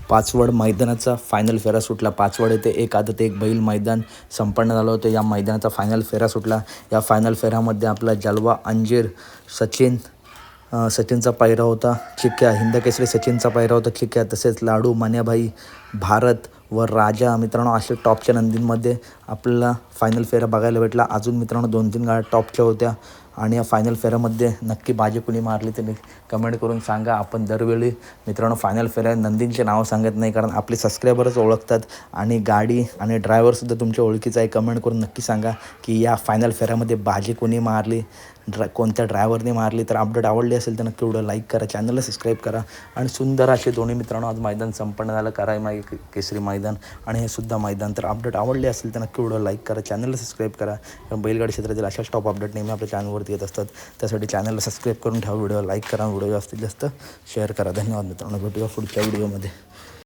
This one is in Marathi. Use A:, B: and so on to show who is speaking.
A: पाचवड मैदानाचा फायनल फेरा सुटला। पाचवड येथे एक आदत एक बैल मैदान संपन्न झालं होतं। या मैदानाचा फायनल फेरा सुटला। या फायनल फेऱ्यामध्ये आपला जलवा अंजीर सचिनचा पायरा होता चिक्या, हिंदकेसरी सचिनचा पायरा होता चिक्या, तसेच लाडू मान्याभाई भारत व राजा मित्रांनो असे टॉपच्या नंदींमध्ये आपल्याला फायनल फेरा बघायला भेटला। अजून मित्रांनो 2-3 गाड्या टॉपच्या होत्या आणि या फायनल फेऱ्यामध्ये नक्की बाजी कुणी मारली ते कमेंट करून सांगा। आपण दरवेळी मित्रांनो फायनल फेऱ्या नंदींचे नाव सांगत नाही, कारण आपले सबस्क्रायबरच ओळखतात आणि गाडी आणि ड्रायव्हरसुद्धा तुमच्या ओळखीचा आहे। कमेंट करून नक्की सांगा की या फायनल फेऱ्यामध्ये बाजी कोणी मारली, कोणत्या ड्रायव्हरने मारली। तर अपडेट आवडली असेल तर नक्की व्हिडिओ लाईक करा, चॅनलला सबस्क्राईब करा आणि सुंदर असे दोन्ही मित्रांनो आज मैदान संपन्न झालं, कराई केसरी मैदान आणि हे सुद्धा मैदान। तर अपडेट आवडली असेल तर नक्की व्हिडिओ लाईक करा, चॅनलला सबस्क्राईब करा, कारण बैलगाडी क्षेत्रातील अशाच टॉप अपडेट नेहमी आपल्या चॅनलवरती येत असतात। त्यासाठी चॅनलला सबस्क्राईब करून ठेवा, व्हिडिओ लाईक करा, व्हिडिओ जास्तीत जास्त शेअर करा। धन्यवाद मित्रांनो, भेटूया पुढच्या व्हिडिओमध्ये।